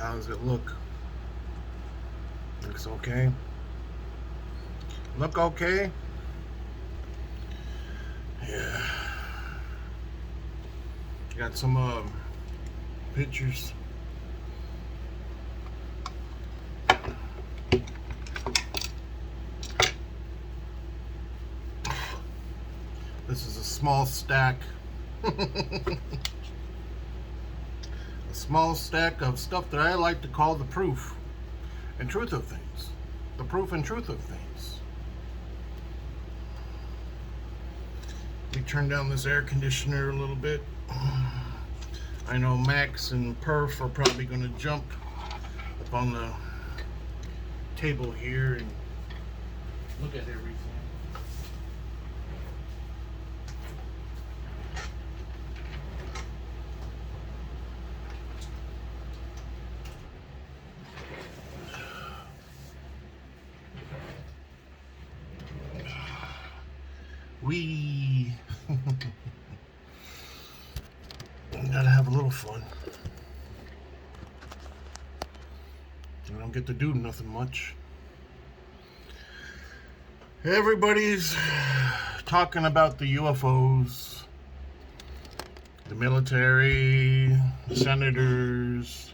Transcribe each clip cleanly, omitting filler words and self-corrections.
How does it look? Looks okay. Look okay? Yeah. Got some pictures. This is a small stack. A small stack of stuff that I like to call the proof and truth of things. The proof and truth of things. We turn down this air conditioner a little bit. I know Max and Perf are probably going to jump up on the table here and look at everything. We gotta have a little fun. We don't get to do nothing much. Everybody's talking about the UFOs, the military, the senators,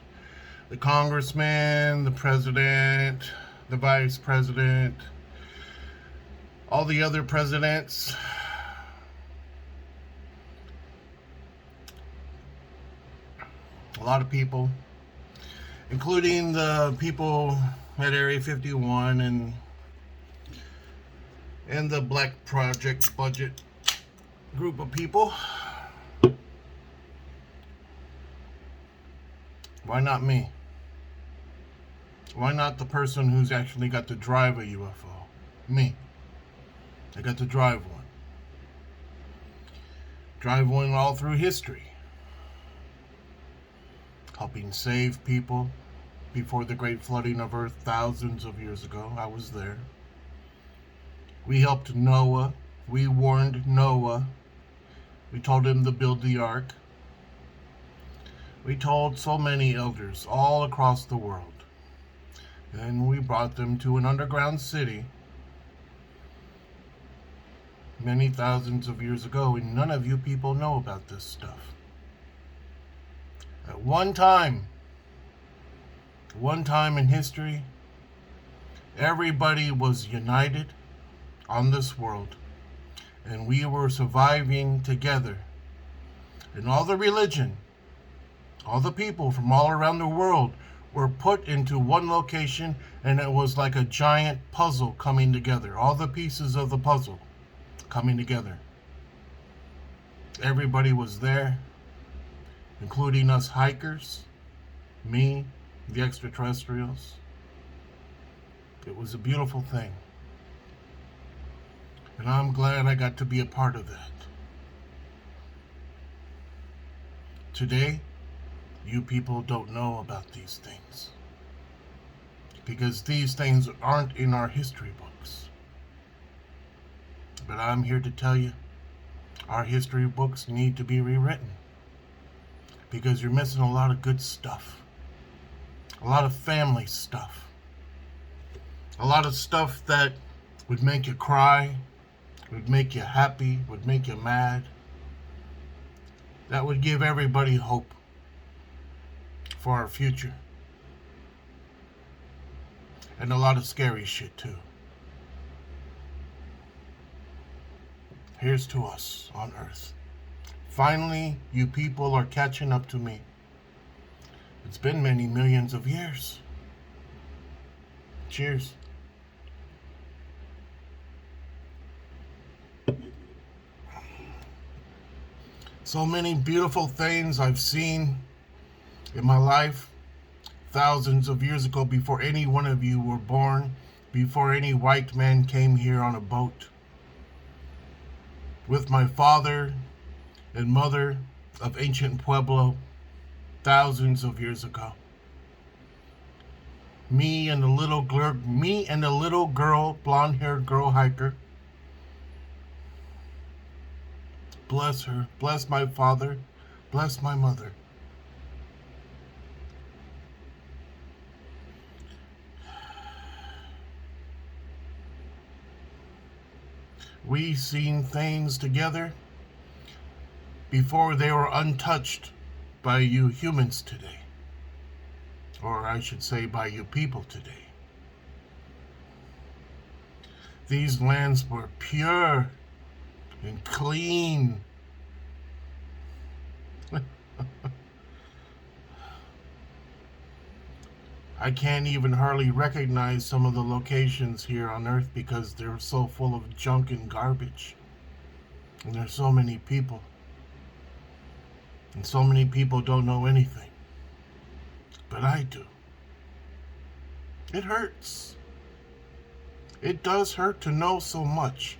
the congressman, the president, the vice president, all the other presidents. A lot of people, including the people at Area 51 and the Black Project budget group of people. Why not me? Why not the person who's actually got to drive a UFO? Me. I got to drive one. Drive one all through history. Helping save people before the great flooding of Earth thousands of years ago. I was there. We helped Noah. We warned Noah. We told him to build the ark. We told so many elders all across the world. And we brought them to an underground city many thousands of years ago, and none of you people know about this stuff. At one time in history, everybody was united on this world, and we were surviving together. And all the religion, all the people from all around the world were put into one location, and it was like a giant puzzle coming together. All the pieces of the puzzle coming together. Everybody was there, including us hikers, me, the extraterrestrials. It was a beautiful thing. And I'm glad I got to be a part of that. Today, you people don't know about these things, because these things aren't in our history books. But I'm here to tell you, our history books need to be rewritten, because you're missing a lot of good stuff, a lot of family stuff, a lot of stuff that would make you cry, would make you happy, would make you mad, that would give everybody hope for our future. And a lot of scary shit too. Here's to us on Earth. Finally, you people are catching up to me. It's been many millions of years. Cheers. So many beautiful things I've seen in my life thousands of years ago, before any one of you were born, before any white man came here on a boat. With my father and mother of ancient Pueblo, thousands of years ago. Me and the little girl, blonde-haired girl hiker. Bless her, bless my father, bless my mother. We seen things together before they were untouched by you humans today. Or I should say by you people today. These lands were pure and clean. I can't even hardly recognize some of the locations here on Earth because they're so full of junk and garbage. And there's so many people. And so many people don't know anything. But I do. It hurts. It does hurt to know so much.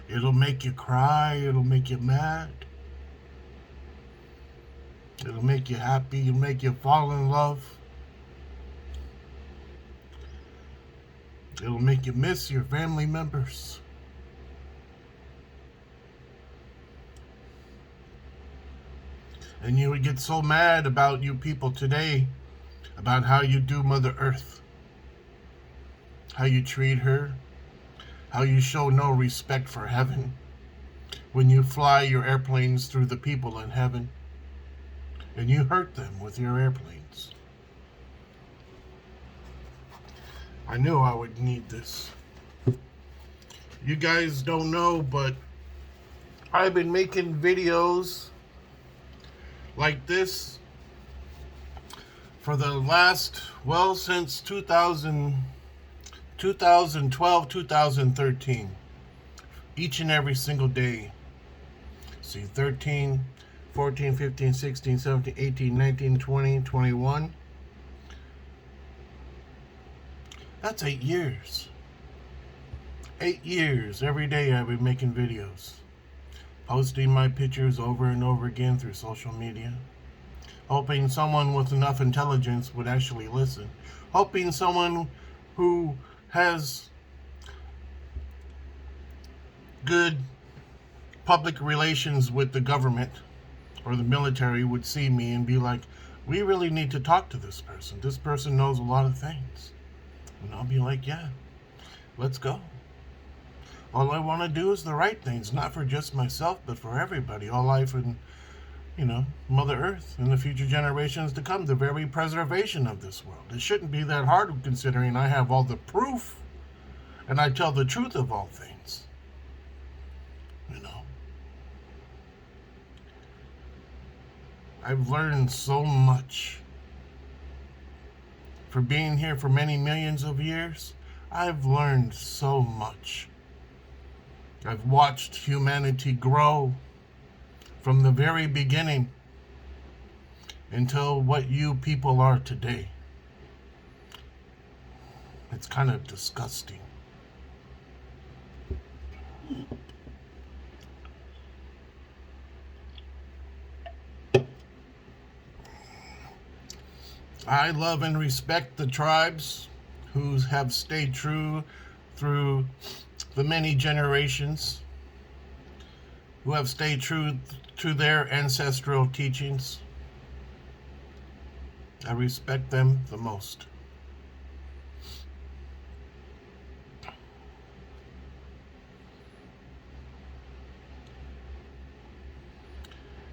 It'll make you cry. It'll make you mad. It'll make you happy. It'll make you fall in love. It'll make you miss your family members. And you would get so mad about you people today, about how you do Mother Earth, how you treat her, how you show no respect for heaven when you fly your airplanes through the people in heaven, and you hurt them with your airplanes. I knew I would need this. You guys don't know, but I've been making videos like this for the last, well, since 2012, 2013. Each and every single day. See, 13, 14, 15, 16, 17, 18, 19, 20, 21. That's 8 years. 8 years. Every day I've been making videos. Posting my pictures over and over again through social media. Hoping someone with enough intelligence would actually listen. Hoping someone who has good public relations with the government or the military would see me and be like, we really need to talk to this person. This person knows a lot of things. And I'll be like, yeah, let's go. All I want to do is the right things, not for just myself, but for everybody, all life and, Mother Earth and the future generations to come, the very preservation of this world. It shouldn't be that hard considering I have all the proof and I tell the truth of all things. I've learned so much. For being here for many millions of years, I've learned so much. I've watched humanity grow from the very beginning until what you people are today. It's kind of disgusting. I love and respect the tribes who have stayed true through the many generations, who have stayed true to their ancestral teachings. I respect them the most.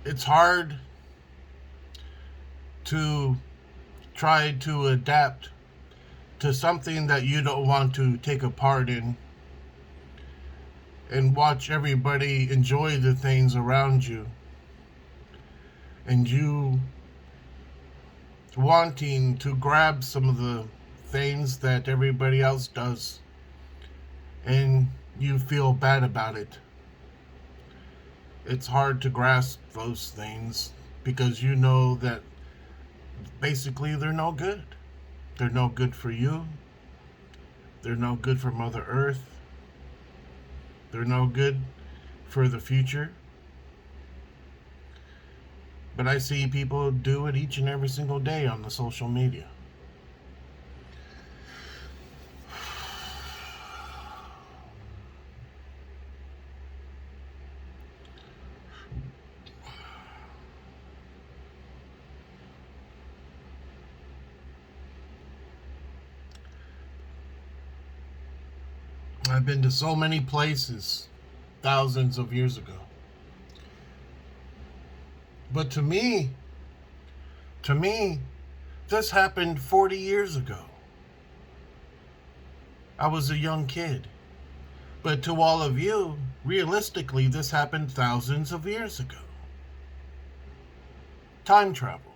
It's hard to try to adapt to something that you don't want to take a part in and watch everybody enjoy the things around you and you wanting to grab some of the things that everybody else does and you feel bad about it. It's hard to grasp those things because you know that basically they're no good. They're no good for you. They're no good for Mother Earth. They're no good for the future. But I see people do it each and every single day on the social media. I've been to so many places thousands of years ago. But to me, this happened 40 years ago. I was a young kid. But to all of you, realistically, this happened thousands of years ago. Time travel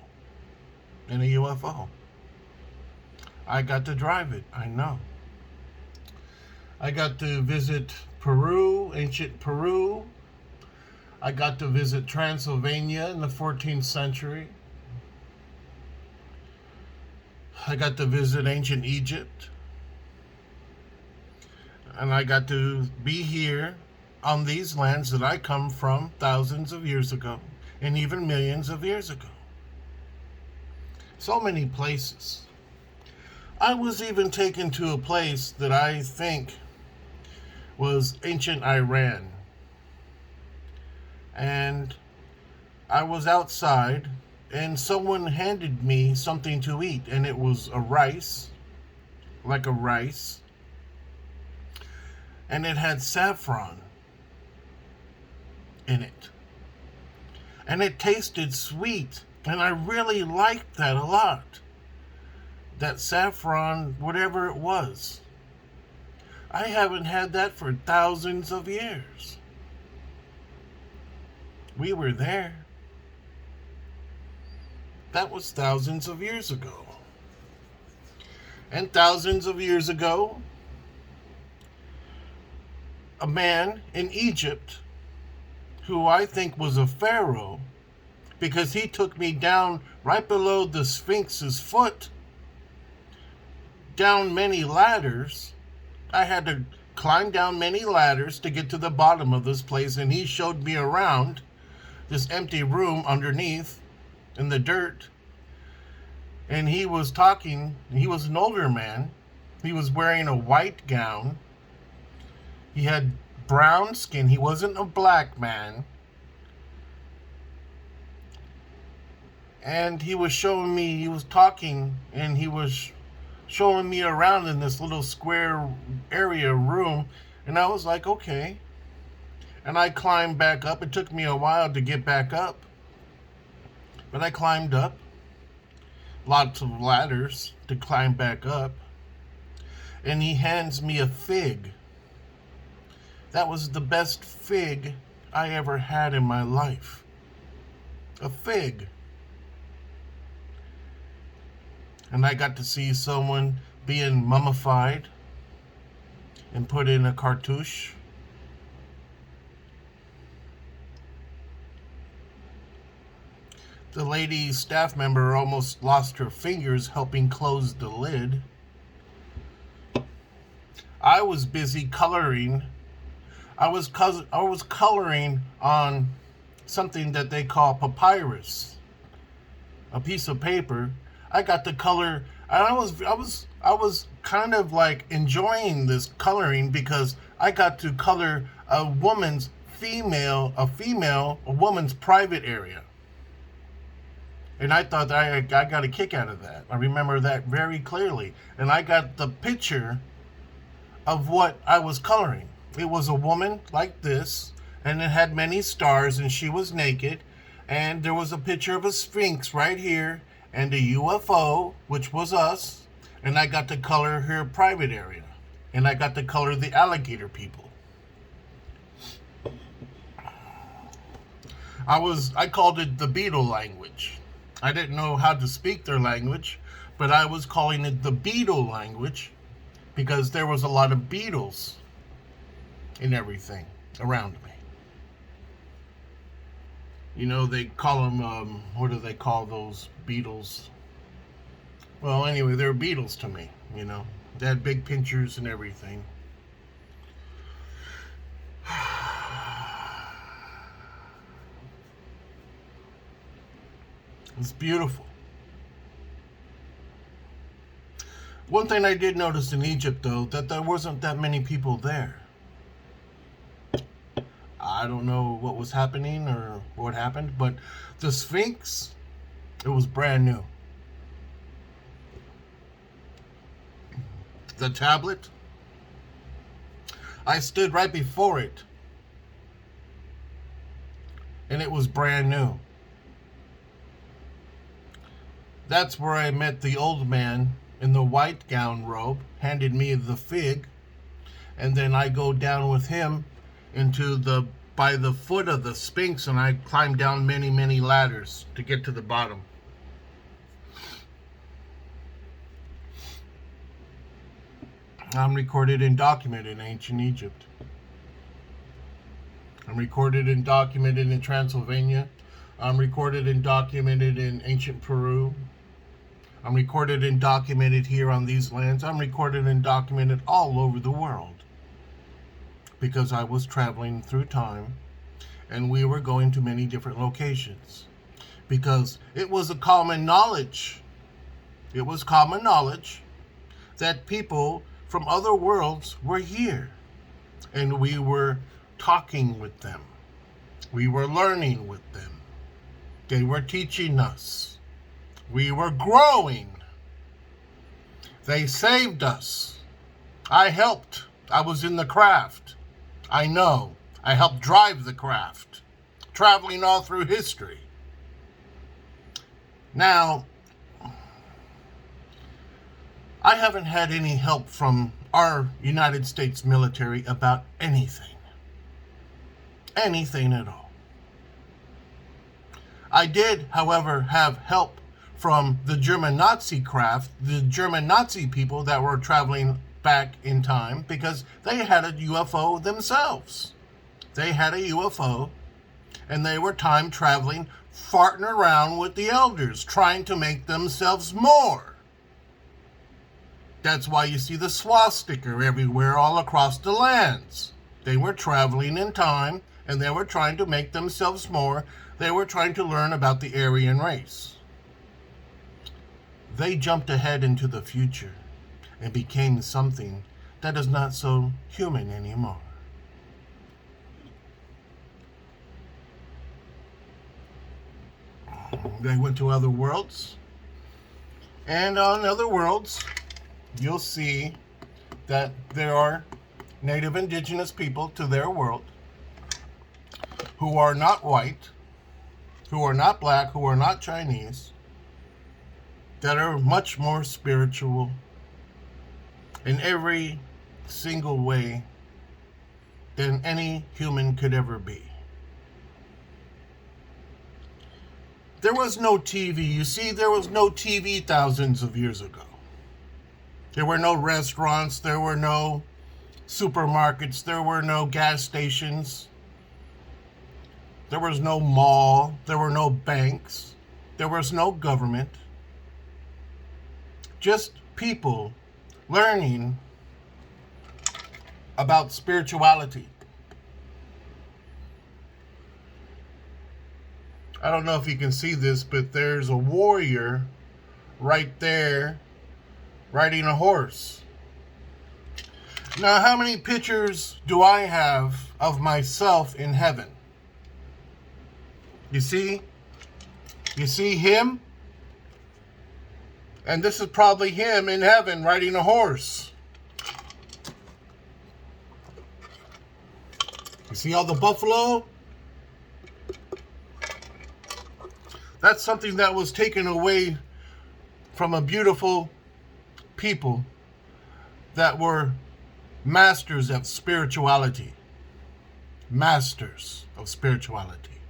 in a UFO. I got to drive it, I know. I got to visit Peru, ancient Peru. I got to visit Transylvania in the 14th century. I got to visit ancient Egypt. And I got to be here on these lands that I come from thousands of years ago and even millions of years ago. So many places. I was even taken to a place that I think was ancient Iran. And I was outside and someone handed me something to eat, and it was a rice, like a rice, and it had saffron in it. And it tasted sweet, and I really liked that a lot. That saffron, whatever it was. I haven't had that for thousands of years. We were there. That was thousands of years ago. And thousands of years ago, a man in Egypt, who I think was a pharaoh, because he took me down right below the Sphinx's foot, down many ladders. I had to climb down many ladders to get to the bottom of this place, and he showed me around this empty room underneath in the dirt. And he was talking. He was an older man. He was wearing a white gown. He had brown skin. He wasn't a black man. And he was showing me, he was talking, and he was showing me around in this little square area room. And I was like, okay. And I climbed back up. It took me a while to get back up, but I climbed up. Lots of ladders to climb back up. And he hands me a fig. That was the best fig I ever had in my life. A fig. And I got to see someone being mummified and put in a cartouche. The lady staff member almost lost her fingers helping close the lid. I was busy coloring. I was coloring on something that they call papyrus, a piece of paper. I got to color. I was kind of like enjoying this coloring because I got to color a woman's private area. And I thought I got a kick out of that. I remember that very clearly. And I got the picture of what I was coloring. It was a woman like this, and it had many stars, and she was naked. And there was a picture of a sphinx right here, and a UFO, which was us. And I got to color her private area. And I got to color the alligator people. I called it the beetle language. I didn't know how to speak their language, but I was calling it the beetle language because there was a lot of beetles in everything around me. You know, they call them, what do they call those beetles? Well, anyway, they're beetles to me, you know. They had big pinchers and everything. It's beautiful. One thing I did notice in Egypt, though, that there wasn't that many people there. I don't know what was happening or what happened, but the Sphinx, it was brand new. The tablet, I stood right before it, and it was brand new. That's where I met the old man in the white gown robe, handed me the fig, and then I go down with him by the foot of the Sphinx, and I climb down many, many ladders to get to the bottom. I'm recorded and documented in ancient Egypt. I'm recorded and documented in Transylvania. I'm recorded and documented in ancient Peru. I'm recorded and documented here on these lands. I'm recorded and documented all over the world. Because I was traveling through time and we were going to many different locations. Because it was a common knowledge. It was common knowledge that people from other worlds were here. And we were talking with them. We were learning with them. They were teaching us. We were growing. They saved us. I helped. I was in the craft. I know. I helped drive the craft, traveling all through history. Now, I haven't had any help from our United States military about anything. Anything at all. I did, however, have help from the German Nazi craft, the German Nazi people that were traveling back in time, because they had a UFO themselves. They had a UFO, and they were time traveling, farting around with the elders, trying to make themselves more. That's why you see the swastika everywhere all across the lands. They were traveling in time, and they were trying to make themselves more. They were trying to learn about the Aryan race. They jumped ahead into the future and became something that is not so human anymore. They went to other worlds, and on other worlds, you'll see that there are native indigenous people to their world who are not white, who are not black, who are not Chinese, that are much more spiritual in every single way than any human could ever be. There was no TV. You see, there was no TV thousands of years ago. There were no restaurants. There were no supermarkets. There were no gas stations. There was no mall. There were no banks. There was no government. Just people learning about spirituality. I don't know if you can see this, but there's a warrior right there riding a horse. Now, how many pictures do I have of myself in heaven? You see? You see him? And this is probably him in heaven riding a horse. You see all the buffalo? That's something that was taken away from a beautiful people that were masters of spirituality. Masters of spirituality.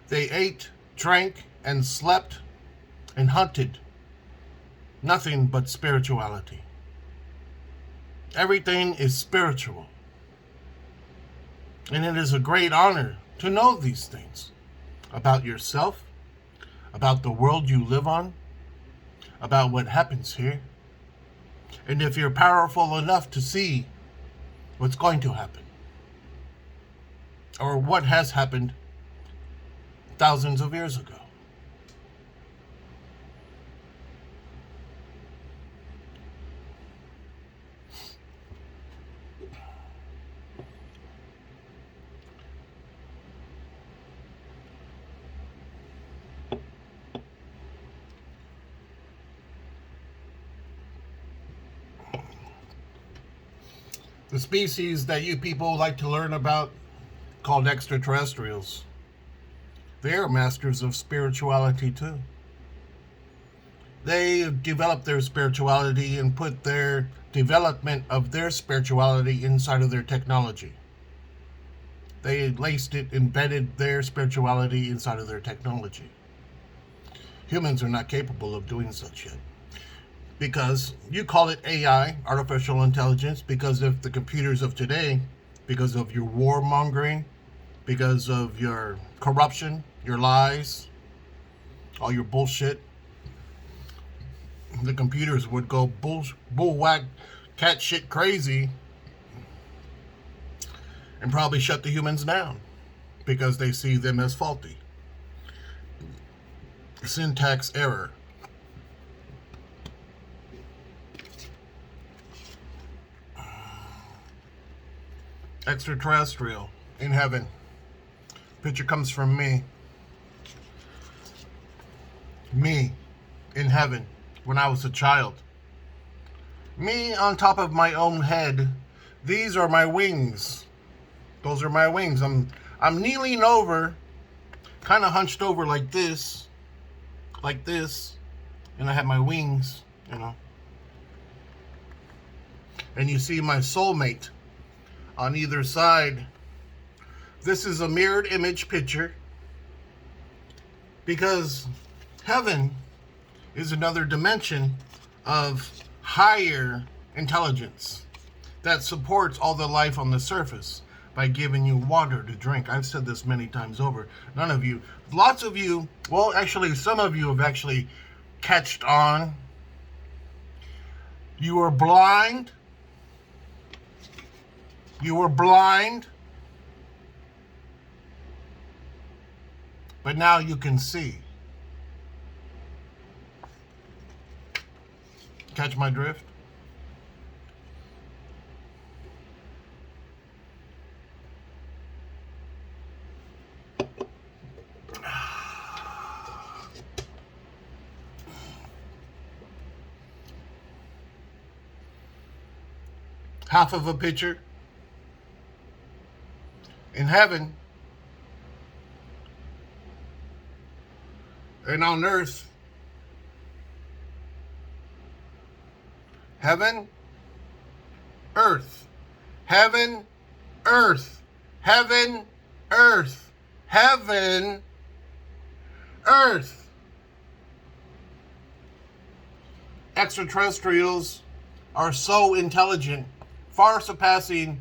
They ate, drank, and slept and hunted. Nothing but spirituality. Everything is spiritual. And it is a great honor to know these things about yourself, about the world you live on, about what happens here. And if you're powerful enough to see what's going to happen, or what has happened thousands of years ago. The species that you people like to learn about, called extraterrestrials, they are masters of spirituality too. They developed their spirituality and put their development of their spirituality inside of their technology. They laced it, embedded their spirituality inside of their technology. Humans are not capable of doing such yet. Because you call it AI, artificial intelligence, because of the computers of today, because of your warmongering, because of your corruption, your lies, all your bullshit. The computers would go bullwhack, cat shit crazy, and probably shut the humans down because they see them as faulty. Syntax error. Extraterrestrial in heaven. Picture comes from me. Me in heaven when I was a child. Me on top of my own head. These are my wings. Those are my wings. I'm kneeling over, kind of hunched over like this, and I have my wings, And you see my soulmate on either side. This is a mirrored image picture because heaven is another dimension of higher intelligence that supports all the life on the surface by giving you water to drink. I've said this many times over. None of you, lots of you, well, actually, some of you have actually catched on. You were blind. You were blind. But now you can see. Catch my drift? Half of a picture. In heaven and on earth. Heaven, earth. Heaven, earth. Heaven, earth. Heaven, earth. Extraterrestrials are so intelligent, far surpassing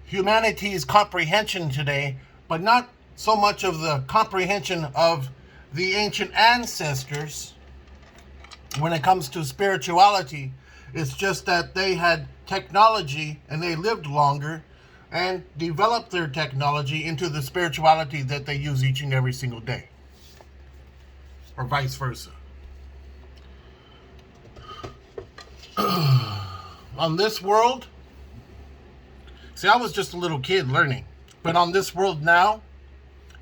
humanity's comprehension today, but not so much of the comprehension of the ancient ancestors when it comes to spirituality. It's just that they had technology and they lived longer and developed their technology into the spirituality that they use each and every single day, or vice versa. On this world, see, I was just a little kid learning. But on this world now,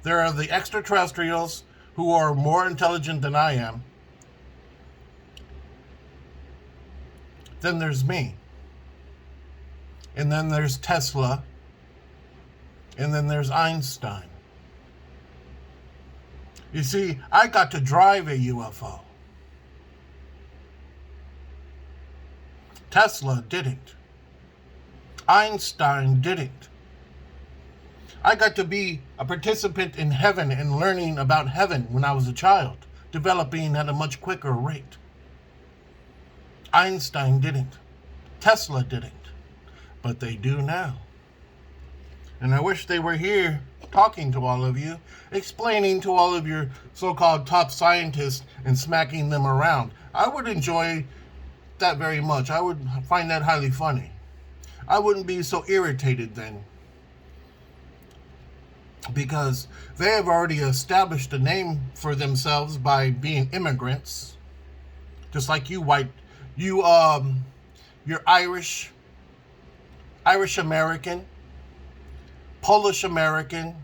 there are the extraterrestrials who are more intelligent than I am. Then there's me. And then there's Tesla. And then there's Einstein. You see, I got to drive a UFO. Tesla didn't. Einstein didn't. I got to be a participant in heaven and learning about heaven when I was a child, developing at a much quicker rate. Einstein didn't. Tesla didn't. But they do now. And I wish they were here talking to all of you, explaining to all of your so-called top scientists and smacking them around. I would enjoy that very much. I would find that highly funny. I wouldn't be so irritated then, because they have already established a name for themselves by being immigrants, just like you you're Irish American, Polish American,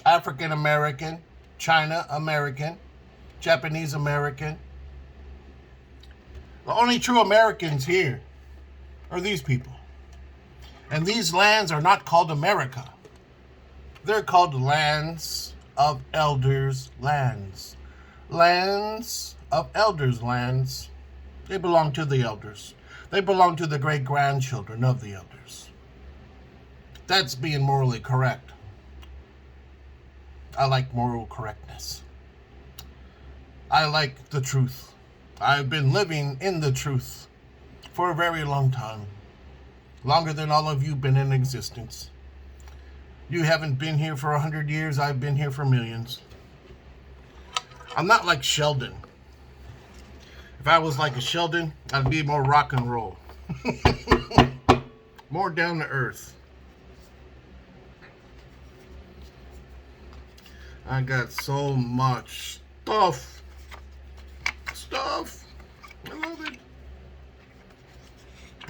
African American, China American, Japanese American, The only true Americans here are these people. And these lands are not called America. They're called lands of elders' lands. Lands of elders' lands. They belong to the elders. They belong to the great-grandchildren of the elders. That's being morally correct. I like moral correctness. I like the truth. I've been living in the truth for a very long time. Longer than all of you been in existence. You haven't been here for 100 years. I've been here for millions. I'm not like Sheldon. If I was like a Sheldon, I'd be more rock and roll. More down to earth. I got so much stuff. I love it.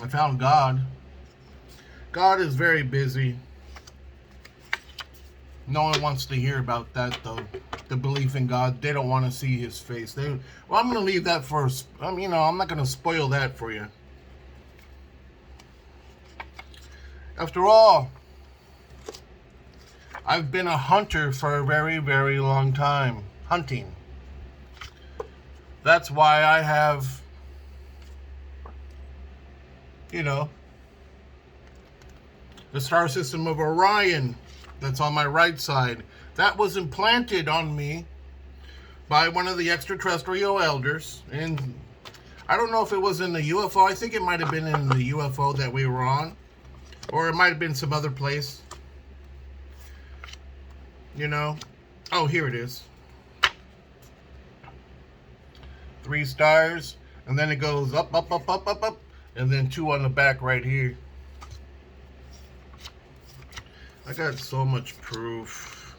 I found God. God is very busy. No one wants to hear about that, though. The belief in God. They don't want to see his face. Well, I'm going to leave that for, I'm not going to spoil that for you. After all, I've been a hunter for a very, very long time. Hunting. That's why I have, the star system of Orion that's on my right side. That was implanted on me by one of the extraterrestrial elders. And I don't know if it was in the UFO. I think it might have been in the UFO that we were on. Or it might have been some other place. Oh, here it is. 3 stars. And then it goes up, up, up, up, up, up. And then 2 on the back right here. I got so much proof.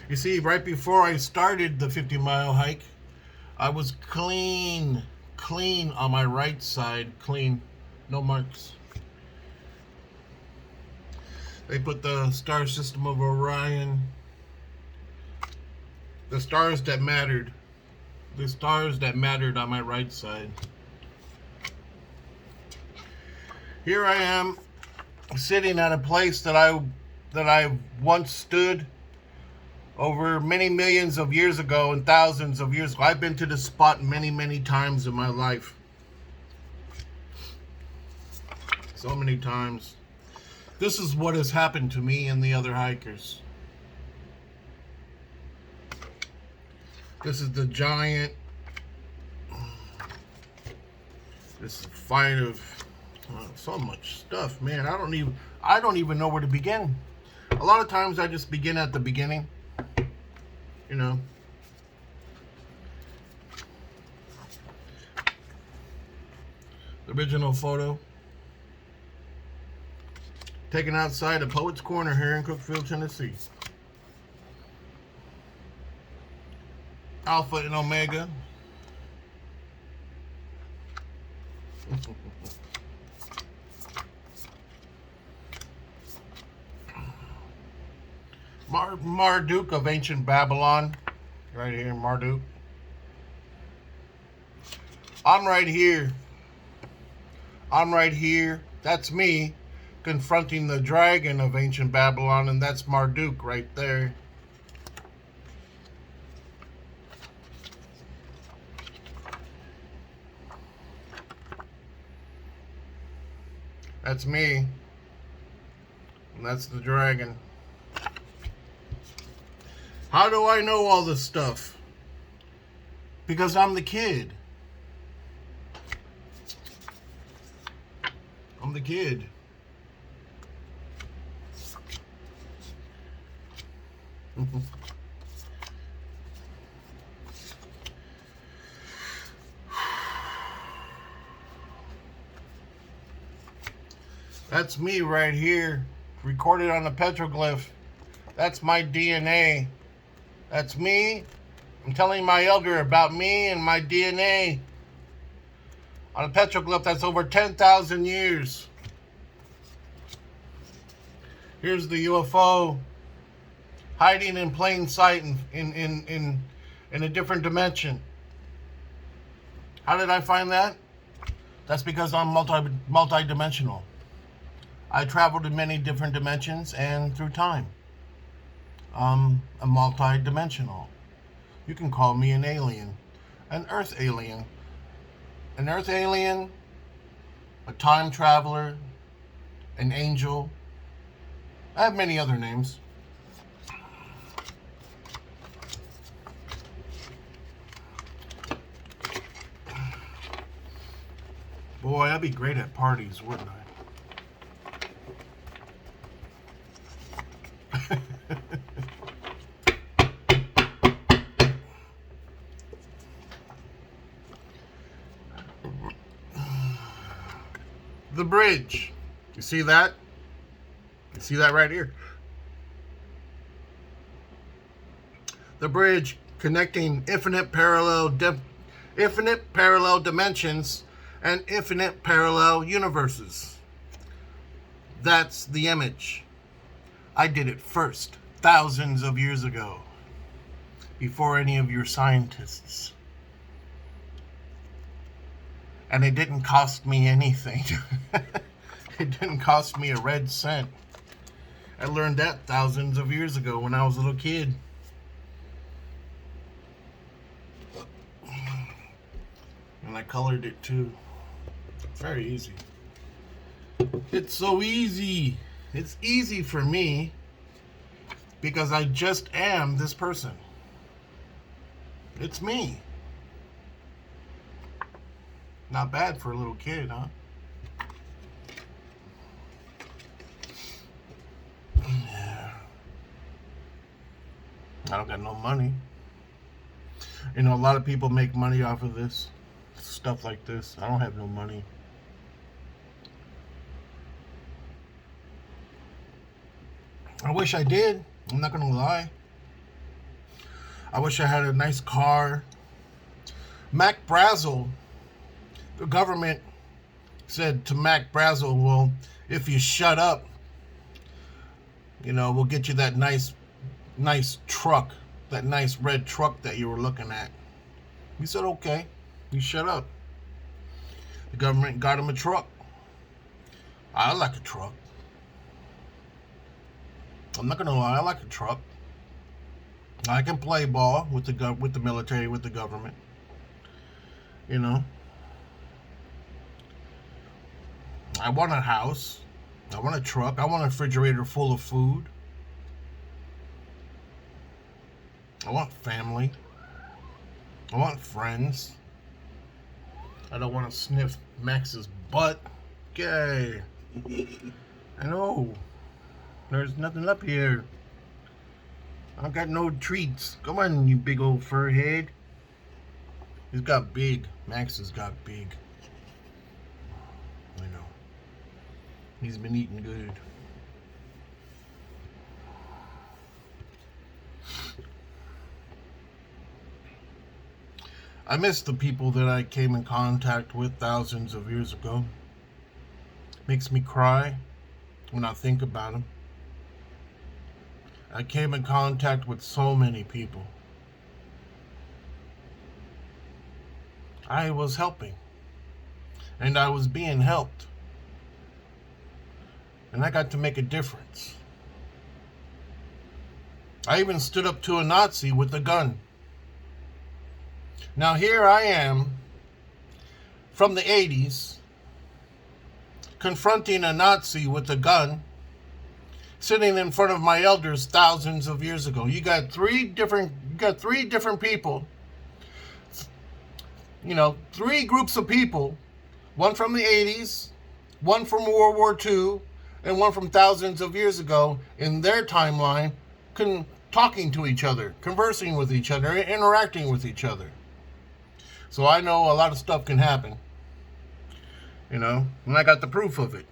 You see, right before I started the 50-mile hike, I was clean on my right side. Clean. No marks. They put the star system of Orion. The stars that mattered. The stars that mattered on my right side. Here I am, sitting at a place that I once stood over many millions of years ago and thousands of years ago. I've been to this spot many, many times in my life. So many times. This is what has happened to me and the other hikers. This is the giant. This fight of so much stuff, man. I don't even know where to begin. A lot of times I just begin at the beginning. The original photo. Taken outside of Poets Corner here in Cookeville, Tennessee. Alpha and Omega. Marduk of ancient Babylon. Right here, Marduk. I'm right here. That's me confronting the dragon of ancient Babylon, and that's Marduk right there. That's me. And that's the dragon. How do I know all this stuff? Because I'm the kid. I'm the kid. That's me right here, recorded on a petroglyph. That's my DNA. That's me. I'm telling my elder about me and my DNA. On a petroglyph that's over 10,000 years. Here's the UFO hiding in plain sight in a different dimension. How did I find that? That's because I'm multi-dimensional. I traveled in many different dimensions and through time. I'm a multi-dimensional. You can call me an alien, an Earth alien, a time traveler, an angel. I have many other names. Boy, I'd be great at parties, wouldn't I? The bridge. You see that? You see that right here? The bridge connecting infinite parallel dimensions and infinite parallel universes. That's the image. I did it first, thousands of years ago, before any of your scientists. And it didn't cost me anything. It didn't cost me a red cent. I learned that thousands of years ago when I was a little kid. And I colored it too. Very easy. It's so easy. It's easy for me because I just am this person. It's me. Not bad for a little kid, huh? Yeah. I don't got no money. You know, a lot of people make money off of this. Stuff like this. I don't have no money. I wish I did. I'm not gonna lie. I wish I had a nice car. Mac Brazel, the government said to Mac Brazel, well, if you shut up, you know, we'll get you that nice truck, that nice red truck that you were looking at. He said, okay, you shut up. The government got him a truck. I like a truck. I'm not gonna lie, I like a truck. I can play ball with the military, with the government. You know. I want a house. I want a truck. I want a refrigerator full of food. I want family. I want friends. I don't want to sniff Max's butt. Okay. I know. There's nothing up here. I got no treats. Come on, you big old fur head. He's got big. Max has got big. I know. He's been eating good. I miss the people that I came in contact with thousands of years ago. Makes me cry when I think about them. I came in contact with so many people. I was helping. And I was being helped. And I got to make a difference. I even stood up to a Nazi with a gun. Now here I am, from the 80s, confronting a Nazi with a gun, sitting in front of my elders thousands of years ago. You got three different people, you know, three groups of people, one from the 80s, one from World War II, and one from thousands of years ago in their timeline, talking to each other, conversing with each other, interacting with each other. So I know a lot of stuff can happen, you know, and I got the proof of it.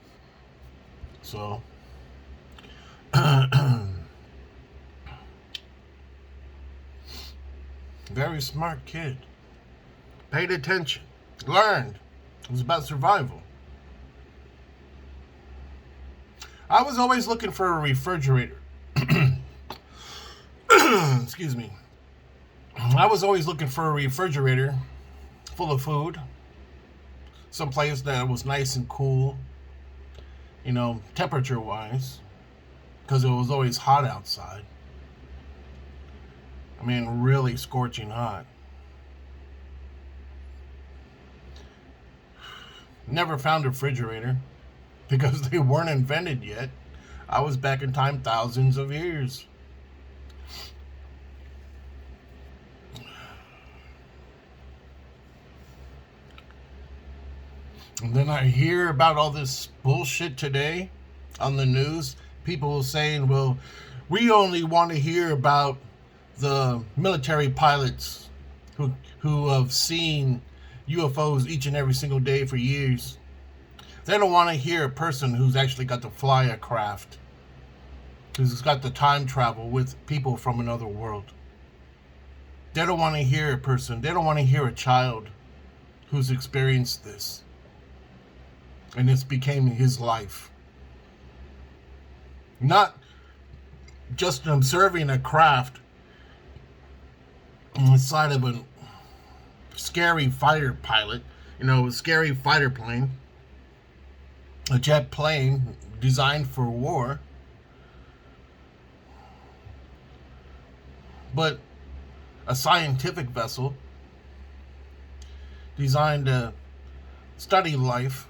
So, very smart kid. Paid attention. Learned. It was about survival. I was always looking for a refrigerator. Excuse me. I was always looking for a refrigerator full of food some place that was nice and cool, temperature wise, because it was always hot outside. I mean, really scorching hot. Never found a refrigerator because they weren't invented yet. I was back in time thousands of years. And then I hear about all this bullshit today on the news. People saying, well, we only want to hear about the military pilots who have seen UFOs each and every single day for years. They don't want to hear a person who's actually got to fly a craft, who's got the time travel with people from another world. They don't want to hear a person, they don't want to hear a child who's experienced this. And this became his life. Not just observing a craft inside of a scary fighter pilot, a scary fighter plane, a jet plane designed for war, but a scientific vessel designed to study life,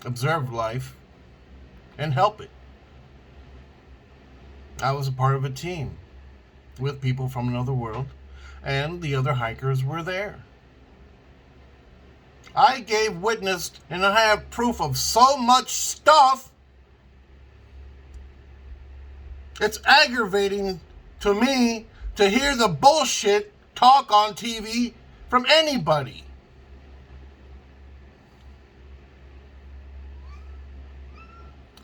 observe life, and help it. I was a part of a team with people from another world, and the other hikers were there. I gave witness, and I have proof of so much stuff. It's aggravating to me to hear the bullshit talk on TV from anybody.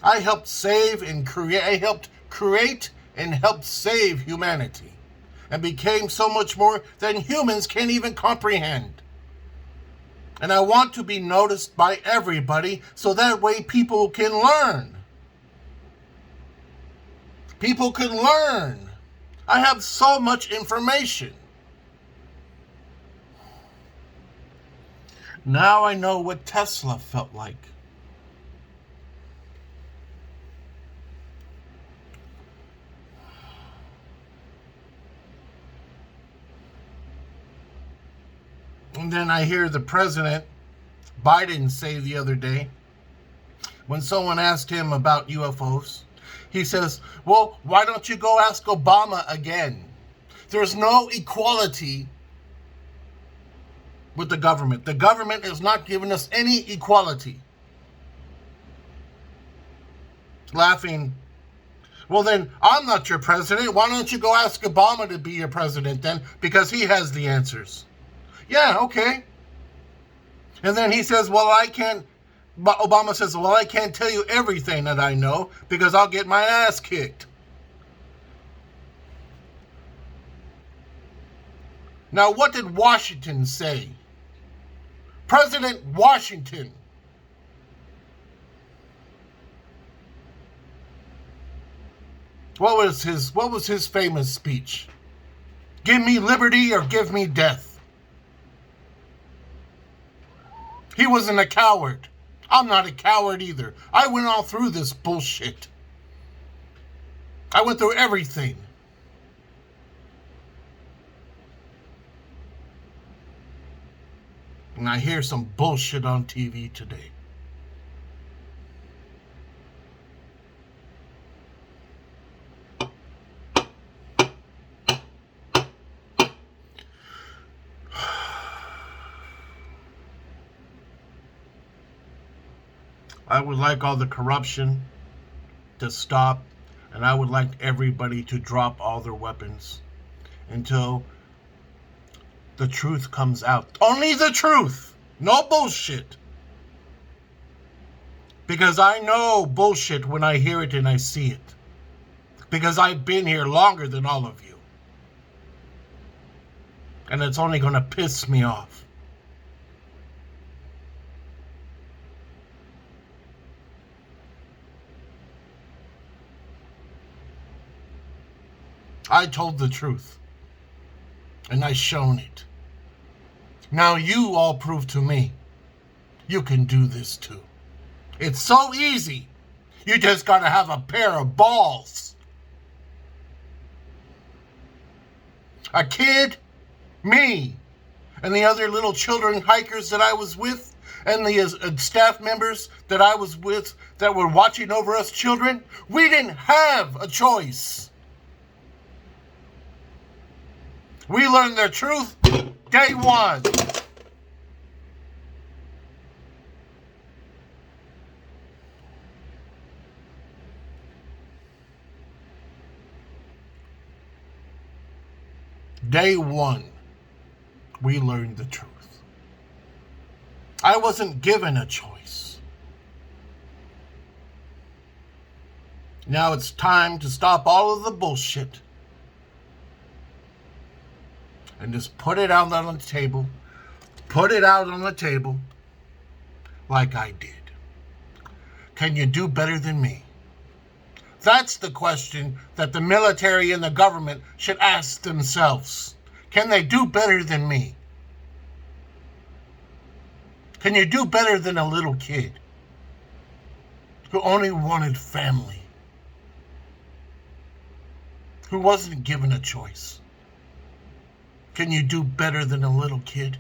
I helped create and helped save humanity, and became so much more than humans can even comprehend. And I want to be noticed by everybody so that way people can learn. People can learn. I have so much information. Now I know what Tesla felt like. And then I hear the President Biden say the other day, when someone asked him about UFOs, he says, well, why don't you go ask Obama again? There's no equality with the government. The government is not giving us any equality. Laughing. Well, then, I'm not your president. Why don't you go ask Obama to be your president then? Because he has the answers. Yeah, okay. And then he says, well, Obama says, well, I can't tell you everything that I know because I'll get my ass kicked. Now, what did Washington say? President Washington. What was his famous speech? Give me liberty or give me death. He wasn't a coward. I'm not a coward either. I went all through this bullshit. I went through everything. And I hear some bullshit on TV today. I would like all the corruption to stop, and I would like everybody to drop all their weapons until the truth comes out. Only the truth. No bullshit. Because I know bullshit when I hear it and I see it. Because I've been here longer than all of you. And it's only going to piss me off. I told the truth. And I shown it. Now you all prove to me You can do this too. It's so easy. You just gotta have a pair of balls. A kid, me, and the other little children hikers that I was with, and the staff members that I was with that were watching over us children, we didn't have a choice. We learned the truth day one. Day one, we learned the truth. I wasn't given a choice. Now it's time to stop all of the bullshit and just put it out on the table. Put it out on the table like I did. Can you do better than me? That's the question that the military and the government should ask themselves. Can they do better than me? Can you do better than a little kid who only wanted family? Who wasn't given a choice? Can you do better than a little kid?